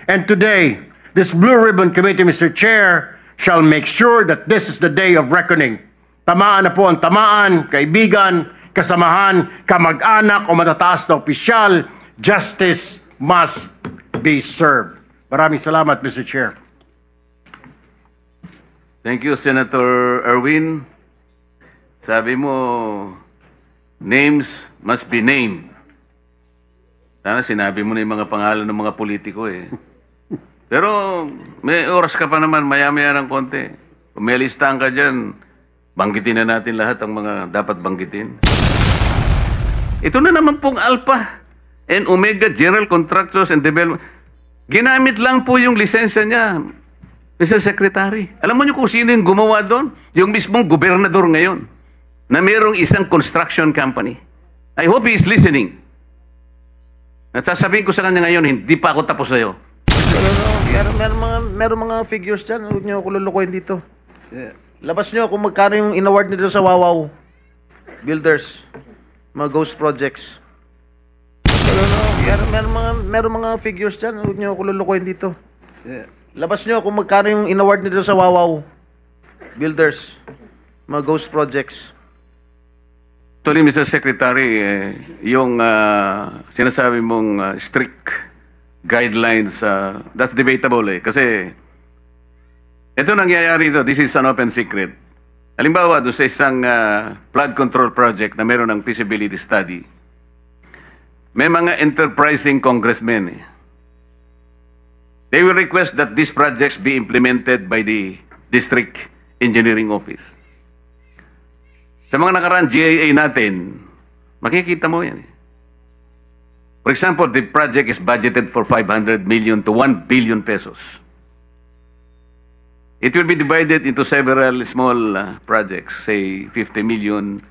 And today, this Blue Ribbon Committee, Mr. Chair, shall make sure that this is the day of reckoning. Tamaan na po ang tamaan, kaibigan, kasamahan, kamag-anak o matataas na opisyal. Justice must be served. Maraming salamat, Mr. Chair. Thank you, Senator Erwin. Sabi mo, names must be named. Sana sinabi mo na yung mga pangalan ng mga politiko eh. Pero may oras ka pa naman, maya-maya ng konti. Kung may listahan ka dyan, banggitin na natin lahat ang mga dapat banggitin. Ito na naman pong Alpha and Omega General Contractors and Development. Ginamit lang po yung lisensya niya, Mr. Secretary. Alam mo niyo kung sino yung gumawa doon? Yung mismong gobernador ngayon na mayroong isang construction company. I hope he is listening. At sasabihin ko sa kanya ngayon, hindi pa ako tapos sa'yo. Meron mga figures dyan. Huwag niyo ako lulukuhin dito. Labas niyo kung magkano yung in-award nito sa Wawaw Builders. Mga ghost projects. Meron mga figures dyan. Huwag niyo ako lulukuhin dito. Labas niyo kung magkano yung in-award nito sa Wawaw Builders. Mga ghost projects. Actually, Mr. Secretary, yung sinasabi mong strict guidelines, that's debatable eh. Kasi ito nangyayari ito, this is an open secret. Halimbawa, doon sa isang flood control project na meron ng feasibility study, may mga enterprising congressmen eh. They will request that these projects be implemented by the District Engineering Office. Sa mga nakaraan GIA natin, makikita mo yan. For example, the project is budgeted for 500 million to 1 billion pesos. It will be divided into several small projects, say 50 million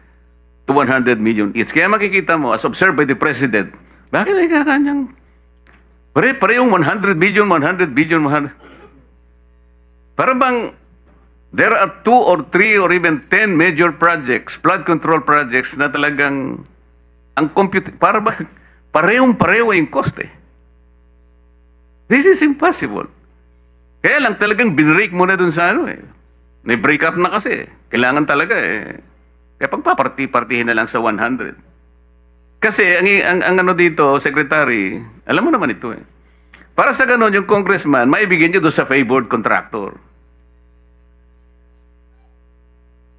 to 100 million each. Kaya makikita mo, as observed by the President, bakit ay kakanyang parehong 100 billion, 100 billion, 100... Para bang there are 2 or 3 or even 10 major projects, flood control projects na talagang ang compute, para ba parehong-pareho yung cost eh. This is impossible. Kaya lang talagang binrake mo na dun sa ano eh. May break up na kasi. Kailangan talaga eh. Kaya pagpaparti-partihin na lang sa 100. Kasi ang ano dito, Secretary, alam mo naman ito eh. Para sa ganon, yung congressman, maibigyan nyo doon sa favored contractor.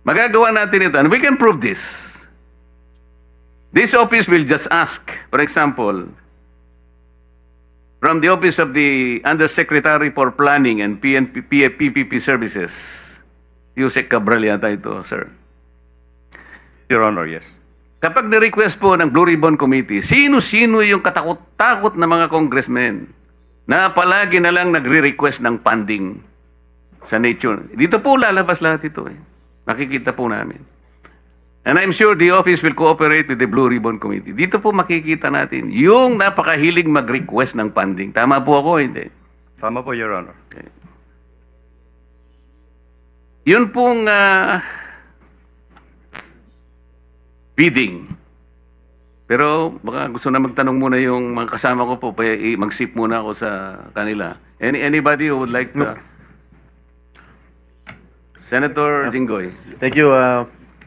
Magagawa natin ito. And we can prove this. This office will just ask, for example, from the Office of the Undersecretary for Planning and PPP Services, Yusek Cabral yata ito, sir. Your Honor, yes. Kapag ni-request po ng Blue Ribbon Committee, sino-sino yung katakot-takot na mga congressmen na palagi na lang nagre-request ng funding sa nature. Dito po lalabas lahat ito eh. Makikita po namin. And I'm sure the office will cooperate with the Blue Ribbon Committee. Dito po makikita natin yung napakahilig mag-request ng funding. Tama po ako, hindi? Tama po, Your Honor. Okay. Yun pong bidding. Pero baka gusto na magtanong muna yung mga kasama ko po, mag-sip muna ako sa kanila. Anybody who would like to? Senator Jinggoy. Thank you.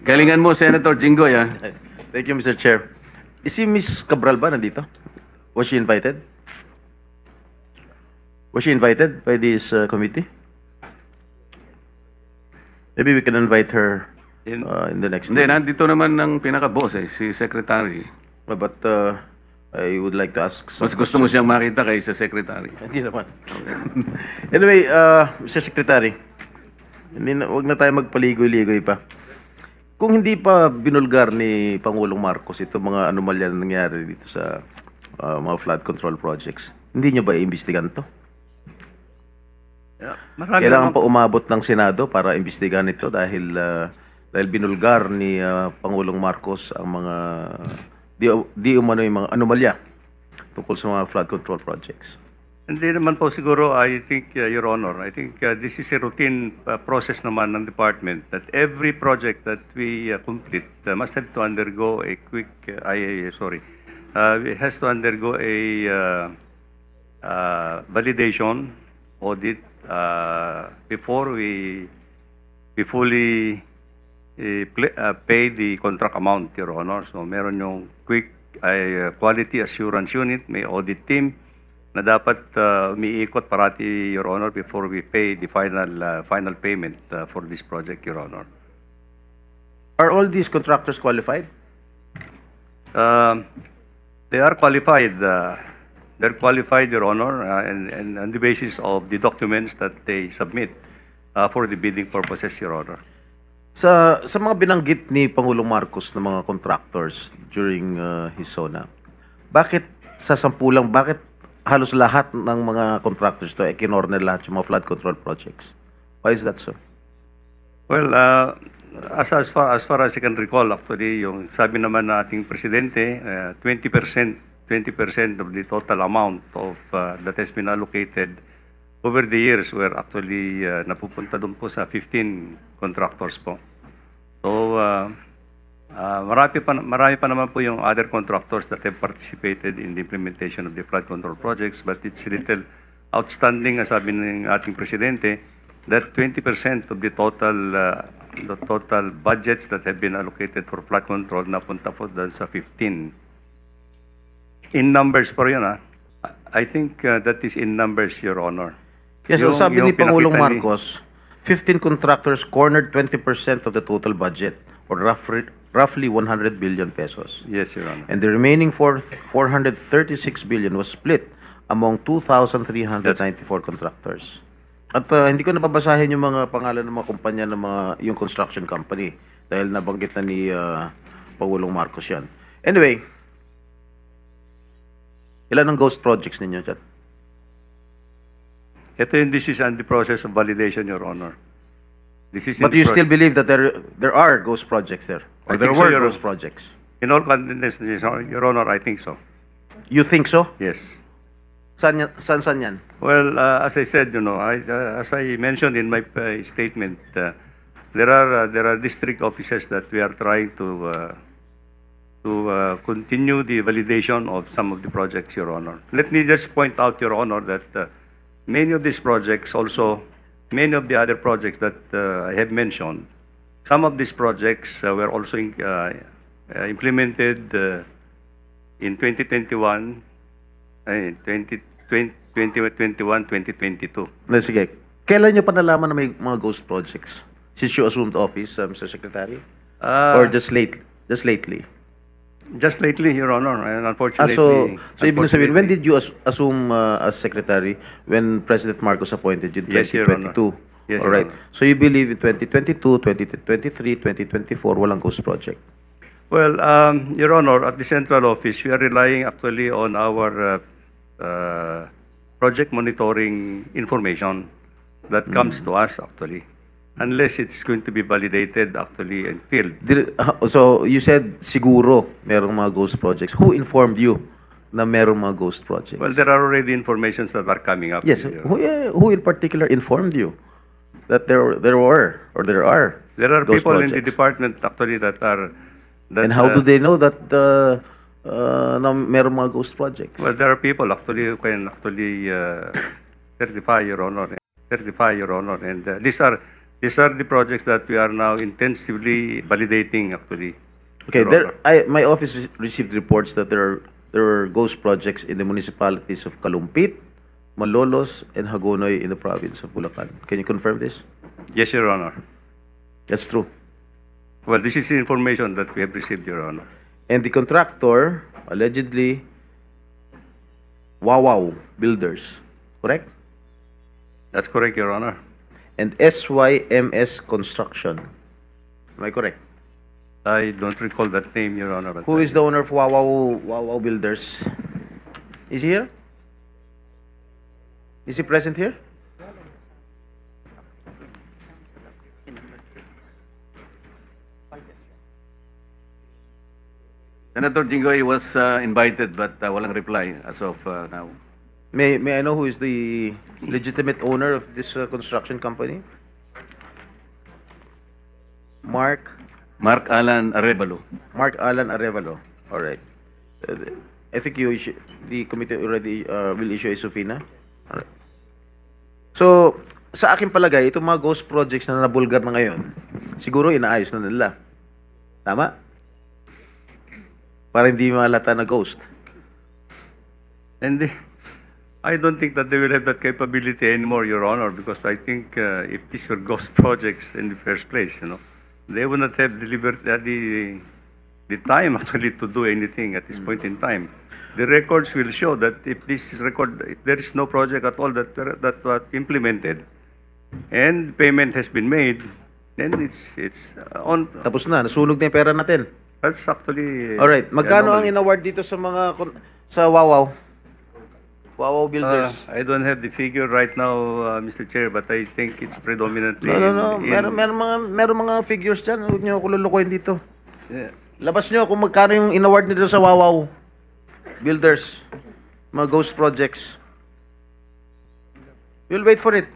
Galingan mo, Senator Jinggoy, ah. Thank you, Mr. Chair. Is si Miss Cabral ba nandito? Was she invited? Was she invited by this committee? Maybe we can invite her in the next Hindi, meeting. nandito naman ng pinaka-boss eh, si Secretary. But I would like to ask some Mas gusto mo siyang makita kay sa Secretary. Hindi naman. Anyway, Mr. Secretary, wag na tayo magpaligoy-ligoy pa. Kung hindi pa binulgar ni Pangulong Marcos itong mga anomalya na nangyari dito sa mga flood control projects, hindi niyo ba iimbestigan to? Kailangan pa umabot ng Senado para imbestigahan ito dahil binulgar ni Pangulong Marcos ang mga di umano yung mga anomalya tungkol sa mga flood control projects. Hindi naman po siguro, I think, Your Honor, I think this is a routine process naman ng department that every project that we complete must have to undergo a quick, it has to undergo a validation audit before we fully pay the contract amount, Your Honor. So meron yung quick quality assurance unit, may audit team na dapat umiikot parati, Your Honor, before we pay the final payment for this project, Your Honor. Are all these contractors qualified? They are qualified. They're qualified, Your Honor, and on the basis of the documents that they submit for the bidding purposes, Your Honor. Sa mga binanggit ni Pangulong Marcos na mga contractors during his SONA, bakit sa 10 lang, bakit halos lahat ng mga contractors to kinorner lahat yung mga flood control projects? Why is that so? Well, as far as I can recall, actually, yung sabi naman na ating presidente, 20% of the total amount of that has been allocated over the years were actually napupunta doon po sa 15 contractors po. So, marami pa naman po yung other contractors that have participated in the implementation of the flood control projects, but it's little outstanding, as sabi ng ating presidente, that 20% of the total budgets that have been allocated for flood control napunta po doon sa 15. In numbers po yun, I think that is in numbers, Your Honor. Yes, so sabi ni Pangulong pinakita Marcos, 15 contractors cornered 20% of the total budget, or roughly 100 billion pesos. Yes, Your Honor. And the remaining 436 billion was split among 2,394 contractors. At hindi ko nababasahin yung mga pangalan ng mga kumpanya ng yung construction company dahil nabanggit na ni Pangulong Marcos yan. Anyway, ilan ang ghost projects ninyo dyan? This is on the process of validation, Your Honor. This is But you still believe that there are ghost projects there? Or I there think so, were Your ghost Honor. projects? In all confidence, Your Honor, I think so. You think so? Yes. Saan yan? Well, as I said, as I mentioned in my statement, there are district offices that we are trying to continue the validation of some of the projects, Your Honor. Let me just point out, Your Honor, that many of these projects also, many of the other projects that I have mentioned, some of these projects were also implemented in 2021, 2022. Sige. Kailan nyo pa nalaman na may mga ghost projects? Since you assumed office, Mr. Secretary? Or just lately? Just lately, Your Honor, and unfortunately. So ibig sabihin, when did you assume as Secretary when President Marcos appointed you in Yes, Your 2022? Honor. Yes, All Your right. Honor. So you believe in 2022, 2023, 2024, walang ghost project? Well, Your Honor, at the central office, we are relying actually on our project monitoring information that comes to us actually, unless it's going to be validated actually and filled. So you said siguro merong mga ghost projects. Who informed you na merong mga ghost projects? Well, there are already informations that are coming up. Yes. Who in particular informed you that there are There are ghost people in the projects? department actually that are. And how do they know that na merong mga ghost projects? Well, there are people actually who can actually certify, Your Honor, and these are the projects that we are now intensively validating actually. Okay, Your Honor. my office received reports that there are ghost projects in the municipalities of Kalumpit, Malolos, and Hagonoy in the province of Bulacan. Can you confirm this? Yes, Your Honor. That's true. Well, this is the information that we have received, Your Honor. And the contractor, allegedly, Wawaw Builders, correct? That's correct, Your Honor. And SYMS Construction. Am I correct? I don't recall that name, Your Honor. But Who is the owner of Wawaw Builders? Is he here? Is he present here? Senator Jinggoy was invited but walang reply as of now. May I know who is the legitimate owner of this construction company? Mark Mark Alan Arevalo. Alan Arevalo. All right. I think the committee already will issue a subpoena. Alright. So, sa akin palagay, itong mga ghost projects na nabulgar na ngayon, siguro inaayos na nila. Tama? Para hindi malata na ghost. And I don't think that they will have that capability anymore, Your Honor, because I think if these were ghost projects in the first place, they would not have the time actually to do anything at this point in time. The records will show that if there is no project at all that was implemented, and payment has been made, then it's on. Tapos na, nasunog na yung pera natin. That's actually. Alright, magkano ang anomaly. in-award dito sa mga, sa Wawaw? Wawaw Builders. I don't have the figure right now, Mr. Chair, but I think it's predominantly. No. Meron mga figures dyan. Huwag niyo ako lulukoyin dito. Yeah. Labas niyo kung magkano yung in-award nito sa Wawaw Builders. Mga ghost projects. We'll wait for it.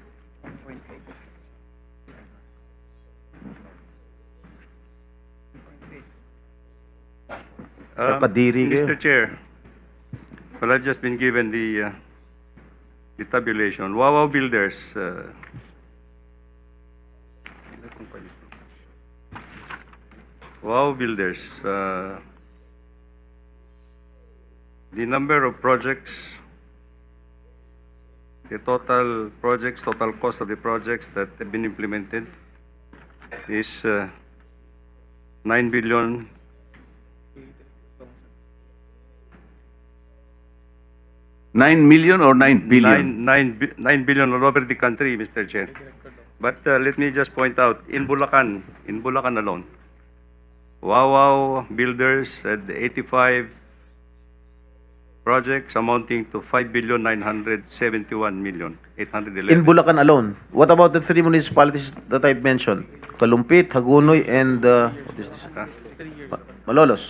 Padiri kayo. Mr. Chair, well, I've just been given the tabulation. Wawaw Builders. Wawaw Builders. The number of projects, the total projects, total cost of the projects that have been implemented is 9 billion. 9 million or 9 billion? 9 billion all over the country, Mr. Chair. But let me just point out, in Bulacan alone, Wawaw Builders had 85 projects amounting to 5,971,811,000. In Bulacan alone. What about the three municipalities that I've mentioned? Kalumpit, Hagonoy, and what is this? Malolos.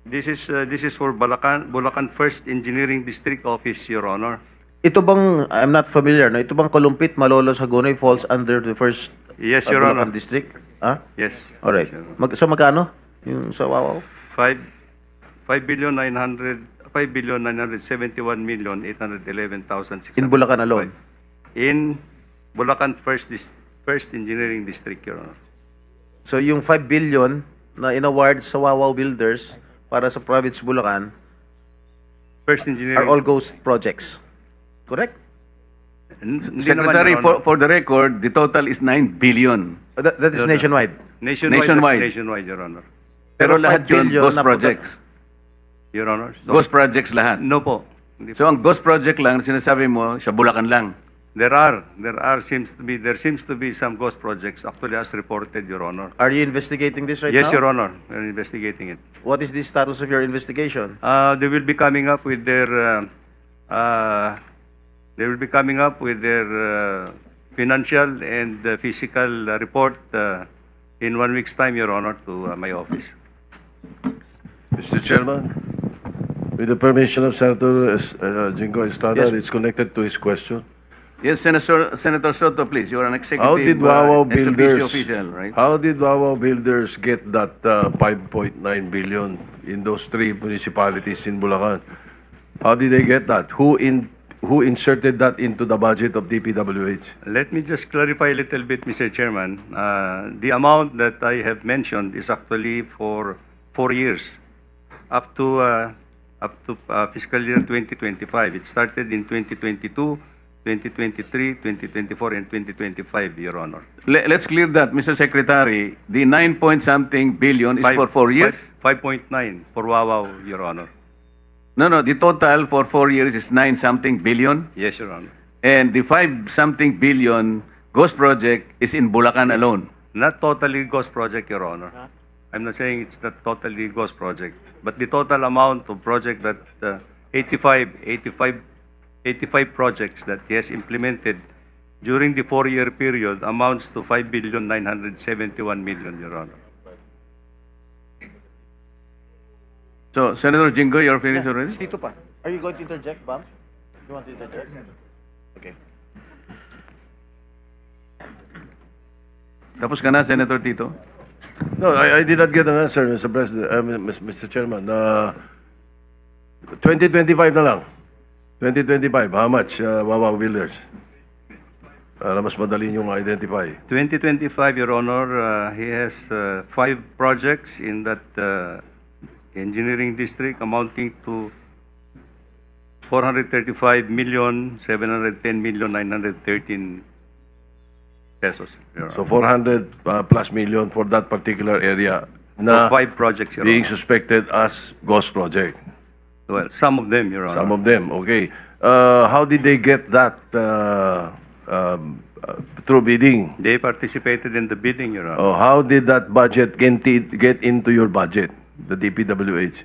This is for Bulacan First Engineering District Office, Your Honor. Ito bang, I'm not familiar, no? Ito bang Kalumpit, Malolos, Hagonoy falls under the first Yes, Your Bulacan Honor. district? Ah? Yes. Alright. Yes, Your Honor. So magkano? Yung sa Wawaw? 5,971,811,600. In Bulacan alone? In Bulacan First Engineering District, Your Honor. So yung 5 billion na in-award sa Wawaw Builders para sa province Bulacan First Engineering. are all ghost projects. Correct? Hindi naman, Secretary, Your Honor. for the record, the total is 9 billion. That is No, no. nationwide. Nationwide. Nationwide, Your Honor. Pero Pero lahat 5 yun, billion ghost na projects. Your Honor. Ghost projects lahat. No po. Hindi po. So ang ghost project lang, sinasabi mo, sa Bulacan lang. There seems to be some ghost projects actually as reported, Your Honor. Are you investigating this right Yes, now? Your Honor. We're investigating it. What is the status of your investigation? They will be coming up with their financial and physical report in 1 week's time, Your Honor, to my office. Mr. Chairman, with the permission of Senator Jingo Estrada, Yes. it's connected to his question. Yes, Senator Soto, please. You are an executive How did Wawaw ex officio Builders, official, right? how did Wawaw Builders get that 5.9 billion in those three municipalities in Bulacan? How did they get that? Who inserted that into the budget of DPWH? Let me just clarify a little bit, Mr. Chairman. The amount that I have mentioned is actually for 4 years, up to fiscal year 2025. It started in 2022, 2023, 2024, and 2025, Your Honor. Let's clear that, Mr. Secretary. The 9-point-something billion is for 4 years? 5.9 for Wawaw, Your Honor. No, the total for 4 years is 9-something billion. Yes, Your Honor. And the 5-something billion ghost project is in Bulacan alone. Not totally ghost project, Your Honor. I'm not saying it's not totally ghost project, but the total amount of project that 85 projects that he has implemented during the 4-year period amounts to 5,971,000,000, Your Honor. So, Senator Jingo, you're finished already? Tito pa. Are you going to interject, Bam? You want to interject? Okay. Tapos ka na, Senator Tito? No, I did not get an answer, Mr. President, Mr. Chairman. 2025 na lang. 2025, how much, Wawa Builders? Para mas madali niyong identify. 2025, Your Honor, he has 5 projects in that engineering district amounting to 435,710,913 pesos, Your So Honor. 400 plus million for that particular area na For 5 projects, Your being Honor. suspected as ghost project. Well, some of them, Your Honor. Some of them, okay. How did they get that through bidding? They participated in the bidding, Your Honor. Oh, how did that budget get into your budget, the DPWH?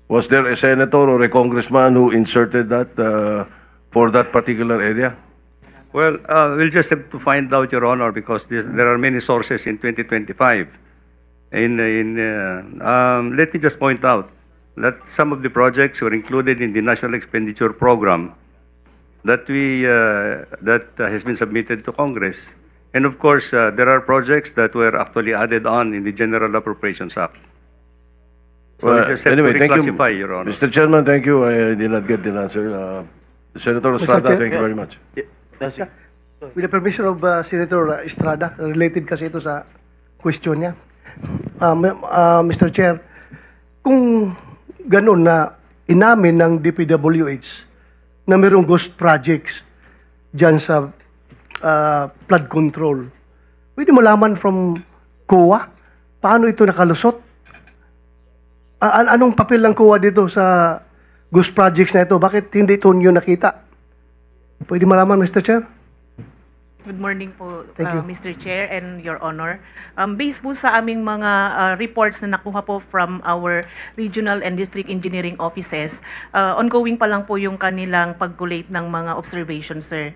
Was there a senator or a congressman who inserted that for that particular area? Well, we'll just have to find out, Your Honor, because there are many sources in 2025. Let me just point out that some of the projects were included in the National Expenditure Program that has been submitted to Congress. And of course, there are projects that were actually added on in the General Appropriations Act. So we just have to thank you, reclassify, Your Honor. Mr. Chairman, thank you. I did not get the answer. Senator Estrada, Chair- thank you very much. With the permission of Senator Estrada, related kasi ito sa question niya. Mr. Chair, kung ganun na inamin ng DPWH na mayroong ghost projects dyan sa flood control, pwede malaman from COA paano ito nakalusot? Anong papel ng COA dito sa ghost projects na ito? Bakit hindi ito nyo nakita? Pwede malaman, Mr. Chair? Good morning po, Thank you. Mr. Chair and Your Honor. Based po sa aming mga reports na nakuha po from our regional and district engineering offices, ongoing pa lang po yung kanilang pag-collate ng mga observations, sir.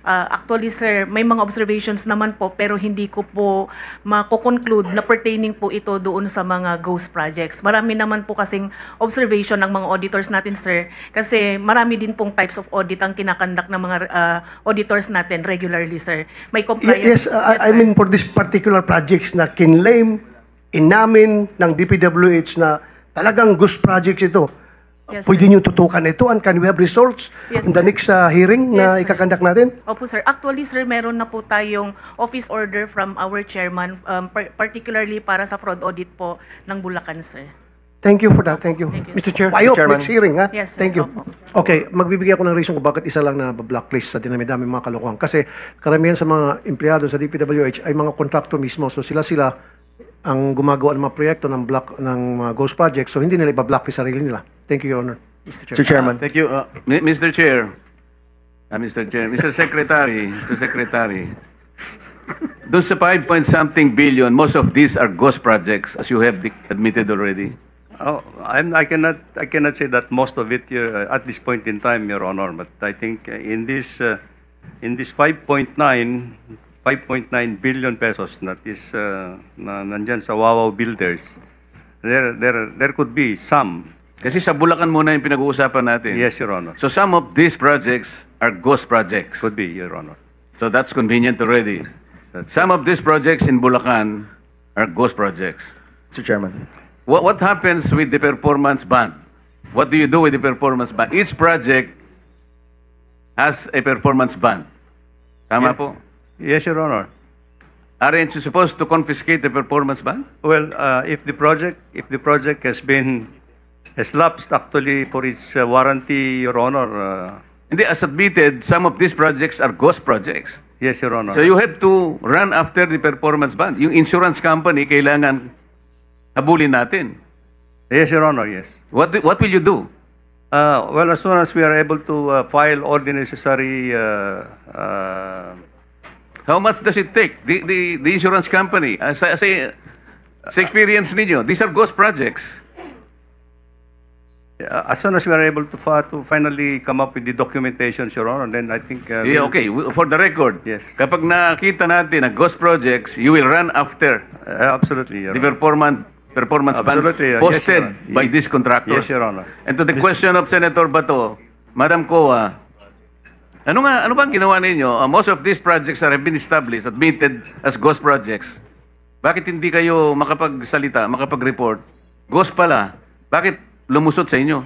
Actually, sir, may mga observations naman po pero hindi ko po mako-conclude na pertaining po ito doon sa mga ghost projects. Marami naman po kasing observation ng mga auditors natin, sir, kasi marami din pong types of audit ang kinakandak ng mga auditors natin regularly, sir. May compliance. Yes, I mean for this particular projects na kinlaim, inamin ng DPWH na talagang ghost projects ito. Yes, Pwede sir. niyo tutukan ito and can we have results Yes, in the sir. next hearing na Yes, sir. ikakandak natin? Opo, sir. Actually, sir, meron na po tayong office order from our chairman, particularly para sa fraud audit po ng Bulacan, sir. Thank you for that. Thank you. Thank you. Mr. Chair, I hope Chairman. next hearing, ha? Yes, sir. Thank you. Opo. Okay, magbibigay ako ng reason kung bakit isa lang na blacklist sa dinami-dami mga kalokohan. Kasi karamihan sa mga empleyado sa DPWH ay mga contractor mismo. So sila ang gumagawa ng mga proyekto ng mga ghost projects. So hindi nila iba-blacklist sarili nila. Thank you, Your Honor. Mr. Chairman. Thank you. Mr. Chair, Mr. Secretary, doon sa 5-point-something billion, most of these are ghost projects, as you have admitted already. Oh, I cannot say that most of it at this point in time, Your Honor. But I think in this 5.9 billion pesos that is nandyan sa Wawaw Builders, there could be some. Kasi sa Bulacan muna yung pinag-uusapan natin. Yes, Your Honor. So some of these projects are ghost projects. Could be, Your Honor. So that's convenient already. Some of these projects in Bulacan are ghost projects. Mr. Chairman. What happens with the performance bond? What do you do with the performance bond? Each project has a performance bond. Tama Yeah. po? Yes, Your Honor. Aren't you supposed to confiscate the performance bond? Well, if the project has lapsed actually for its warranty, Your Honor. Hindi, as admitted, some of these projects are ghost projects. Yes, Your Honor. So you have to run after the performance bond. Yung insurance company, kailangan habulin natin. Yes, Your Honor. Yes. What will you do? Well, as soon as we are able to file all the necessary. How much does it take? The insurance company, sa experience ninyo, these are ghost projects. As soon as we are able to finally come up with the documentation, Your Honor, then I think. Yeah, okay. For the record, Yes. kapag nakita natin na ghost projects, you will run after Absolutely, Your the Honor. performance bonds Absolutely, yes, posted Your Honor. by these contractors. Yes, Your Honor. And to the question of Senator Bato, Madam Coa, ano bang ginawa ninyo? Most of these projects that have been established, admitted as ghost projects. Bakit hindi kayo makapagsalita, makapag-report? Ghost pala. Bakit lumusot sa inyo?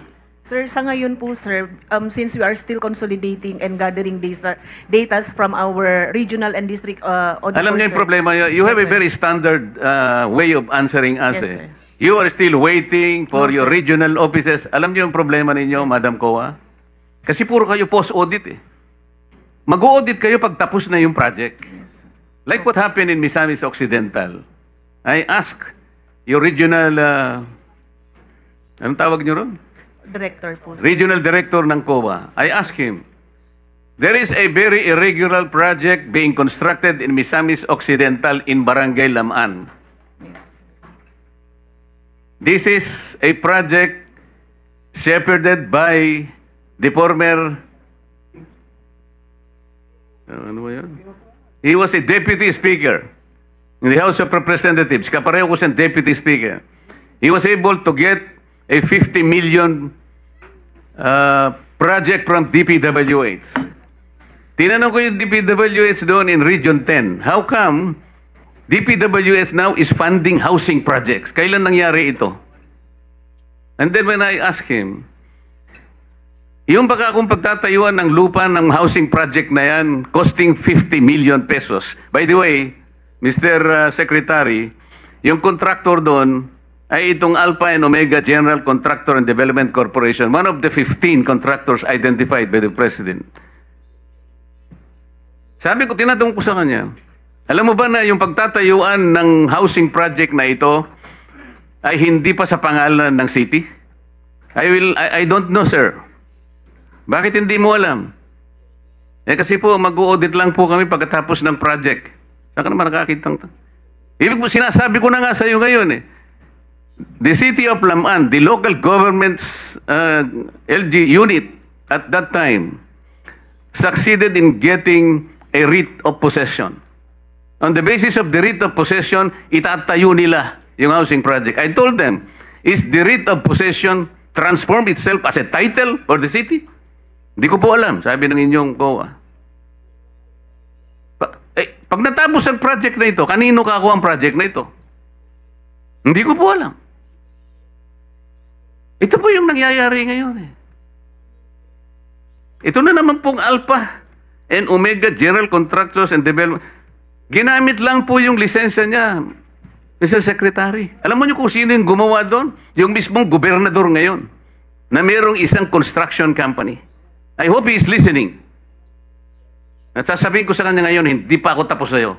Sir, sa ngayon po, sir, since we are still consolidating and gathering data from our regional and district auditors, Alam niyo yung sir. problema, you have a Yes, sir. very standard way of answering us. Yes, eh. sir. You are still waiting for No, your sir. regional offices. Alam niyo yung problema ninyo, Madam Coa? Kasi puro kayo post-audit eh. Mag-audit kayo pag tapos na yung project. Like what happened in Misamis Occidental. I ask your regional, anong tawag niyo ron? Director po, sir. Regional Director ng COA. I asked him, there is a very irregular project being constructed in Misamis Occidental in Barangay Lamaan. This is a project shepherded by the former, ano ba yun? He was a deputy speaker in the House of Representatives. Kapareho ko siyang deputy speaker. He was able to get a 50 million project from DPWH. Tinanong ko yung DPWH doon in Region 10. How come DPWH now is funding housing projects? Kailan nangyari ito? And then when I asked him, yung baka kung pagtatayuan ng lupa ng housing project na yan, costing 50 million pesos. By the way, Mr. Secretary, yung contractor doon ay itong Alpha and Omega General Contractor and Development Corporation, one of the 15 contractors identified by the President. Sabi ko, tinatanong ko sa kanya, alam mo ba na yung pagtatayuan ng housing project na ito ay hindi pa sa pangalan ng city? I don't know, sir. Bakit hindi mo alam? Eh kasi po, mag-audit lang po kami pagkatapos ng project. Saan ka naman nakakitang? Ibig po, sinasabi ko na nga sa iyo ngayon eh. The city of Lamaan, the local government's LG unit at that time succeeded in getting a writ of possession. On the basis of the writ of possession, itatayo nila yung housing project. I told them, is the writ of possession transform itself as a title for the city? Hindi ko po alam, sabi ng inyong COA. Pag natapos ang project na ito, kanino kakuha ang project na ito? Hindi ko po alam. Ito po yung nangyayari ngayon eh. Ito na naman pong Alpha and Omega General Contractors and Development. Ginamit lang po yung lisensya niya, Mr. Secretary. Alam mo niyo kung sino yung gumawa doon? Yung mismong gobernador ngayon na mayroong isang construction company. I hope he is listening. At sasabihin ko sa kanya ngayon, hindi pa ako tapos sa'yo.